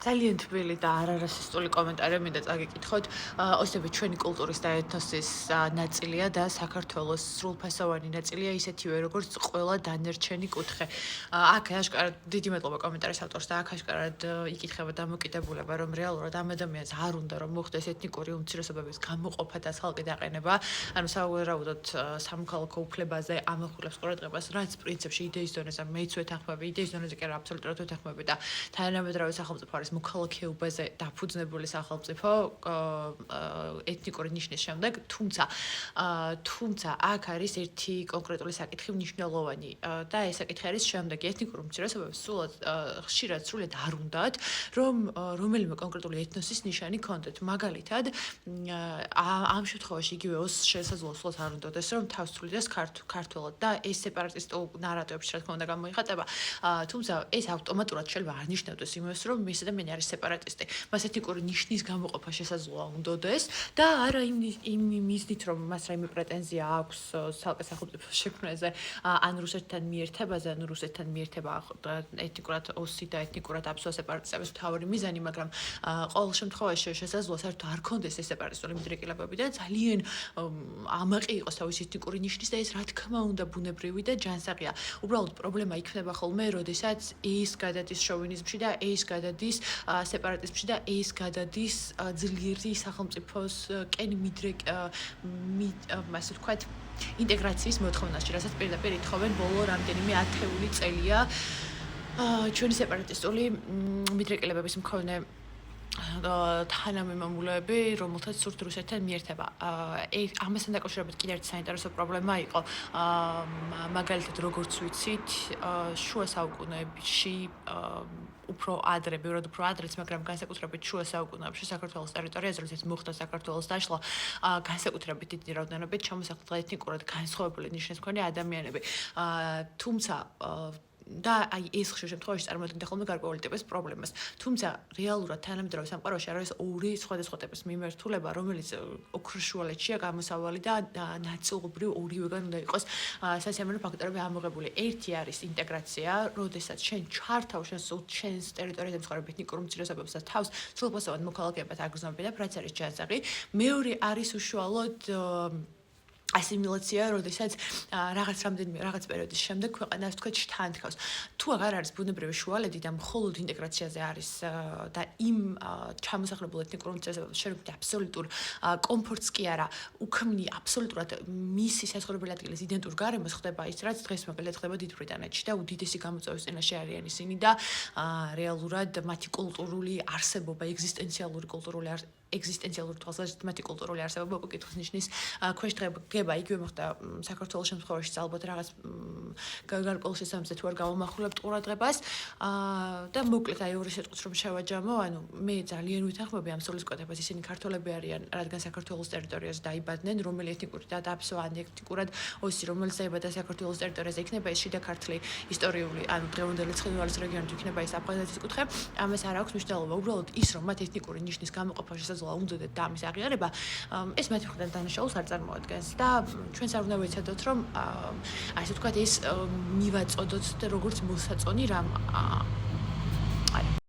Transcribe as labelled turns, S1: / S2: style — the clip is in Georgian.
S1: ძალიან თბილი და არარასისტული კომენტარი მინდა წაგიკითხოთ. ოსტები ჩვენი კულტურის და ეთნოსის ნაწილია და საქართველოს სრულფასოვანი ნაწილია ისეთივე როგორც ყველა დანარჩენი კუთხე. აქ აშკარად დიდი მადლობა კომენტარის ავტორს და აქ აშკარად იკითხება დამოკიდებულება, რომ რეალურად ამ ადამიანს არ უნდა რომ მოხდეს ეთნიკური უმცირესობების გამოყოფა და ხალხი დაყენება. ანუ სავარაუდოდ სამოქალაქო უფლებაზე ამახვილებს ყურადღებას, რაც პრინციპში იდეის დონეზე მეც ვეთანხმები, იდეის დონეზე კი არა აბსოლუტურად ვეთანხმები და თანამედროვე სახელმწიფო არის მოქალაქეობაზე დაფუძნებული სახელმწიფო ეთნიკური ნიშნის შემდეგ, თუმცა აქ არის ერთი კონკრეტული საკითხი მნიშვნელოვანი და ეს საკითხი არის შემდეგი. ეთნიკური უმცირესობებს ხშირად სრულად არ უნდათ, რომ რომელიმე კონკრეტული ეთნოსის ნიშანი ქონდეთ. მაგალითად, ამ შემთხვევაში იგივე ოს შესაძლოა სულაც არ უნდადეს, რომ თავს თვლიდეს ქართველად და ეს სეპარატისტულ ნარატივებში რა თქმა უნდა გამოიხატება. თუმცა ეს ავტომატურად შეიძლება არ ნიშნავდეს იმას, რომ ეს ადამიანი არის სეპარატისტი. მას ეთნიკური ნიშნის გამოყოფა შესაძლოა უნდოდეს და არა იმ მიზნით, რომ მას რაიმე პრეტენზია აქვს ცალკე სახელმწიფოს შექმნაზე, ან რუსეთთან მიერთებაზე, ან რუსეთთან მიერთება ეთნიკურად ოსი და ეთნიკურად აბსოლუტ სეპარატისტების მთავარი მიზანი, მაგრამ ყოველ შემთხვევაში შესაძლოა საერთოდ არ ქონდეს ეს სეპარატისტული მიდრეკილებები და ძალიან ამაყი იყოს თავისი ეთნიკური ნიშნის და ეს რა თქმა უნდა ბუნებრივი და ჯანსაღია. უბრალოდ პრობლემა იქნება ხოლმე, როდესაც ეს გადადის შოვინიზმში და ეს გადადის სეპარატიზმში და ეს გადადის ძლიერი სახელმწიფოსკენ ასე ვთქვათ, ინტეგრაციის მოთხოვნაში, რასაც პირდაპირ ითხოვენ ბოლო რამდენიმე ათეული წელია ჩვენი სეპარატისტული მიდრეკილებების მქონე თანამემამულეები, რომელთაც სურთ რუსეთთან მიერთება. ამასთან დაკავშირებით კიდევ ერთი საინტერესო პრობლემა იყო. მაგალითად, როგორც ვიცით, შუა საუკუნეებში უფრო ადრე, ბევრად უფრო ადრეც, მაგრამ განსაკუთრებით შუა საუკუნეებში საქართველოს ტერიტორიაზე, როდესაც მოხდა საქართველოს დაშლა, განსაკუთრებით დიდი რაოდენობით ჩამოსახლდა ეთნიკურად განსხვავებული ნიშნის მქონე ადამიანები. თუმცა და აი ეს ხშირ შემთხვევაში წარმოადგენდა ხოლმე გარკვეული ტიპის პრობლემას. თუმცა რეალურად თანამედროვე სამყაროში არის ორი სხვადასხვა ტიპის მიმართულება, რომელიც ოქროშუალეთშია გამოსავალი და ნაწილობრივ ორივეგან უნდა იყოს სასიამოვნო ფაქტორები ამოღებული. ერთი არის ინტეგრაცია, როდესაც შენ ჩართავ შენს ტერიტორიაზე მცხოვრებ ეთნიკურ უმცირესობებს და თავს სრულფასოვან მოქალაქეებად აგრძნობი და რაც არის ჯანსაღი. მეორე არის უშუალოდ ასიმილაცია, როდესაც რაღაც პერიოდის შემდეგ ქვეყანას თქვა შთანთქავს. თუ აღარ არის ბუნებრივი შუალედი და მხოლოდ ინტეგრაციაზე არის და იმ ჩამოსახლებულ ეთნიკურ უმცირესობებს შენობით აბსოლუტურ კომფორტს კი არა, უქმნი აბსოლუტურად მისი საცხოვრებელი ადგილის იდენტურ გარემოს ხდება ის, რაც დღეს მაგალითად ხდება დიდ ბრიტანეთში და უდიდესი გამოწვევის წინაშე არიან ისინი და რეალურად მათი კულტურული არსებობა, ეგზისტენციალური თვალსაზრისით მათი კულტურული არსებობა უკითხვის ნიშნის ქვეშ დღება. იგივე მოხდა საქართველოს შემთხვევაშიც ალბათ რაღაც გარკვეულ შესაბამისად თუ არ გავამახვილებთ ყურადღებას და მოკლედ აი ორი სიტყვით რომ შევაჯამო, ანუ მე ძალიან ვეთანხმები ამ სულისკვეთებას, ისინი ქართველები არიან, რადგან საქართველოს ტერიტორიაზე დაიბადნენ, რომელი ეთნიკური და აბსოლუტურად ეთნიკურად ოსი, რომელიც დაიბადა საქართველოს ტერიტორიაზე, იქნება ეს შიდა ქართლი ისტორიული, ანუ დღევანდელი ცხინვალის რეგიონი იქნება ეს აფხაზეთის კუთხე, ამას არ აქვს მნიშვნელობა. უბრალოდ ის, რომ მათ ეთნიკური ნიშნის გამოყოფა შესაძლოა უნდოდათ და ამის აღიარება, ეს მათი მხრიდან დანაშაულს არ წარმოადგენს და ჩვენს არ უნდა ვეცადოთ, რომ ასე ვთქვათ, ეს მივაწოდოთ და როგორც მოსაწონი რამ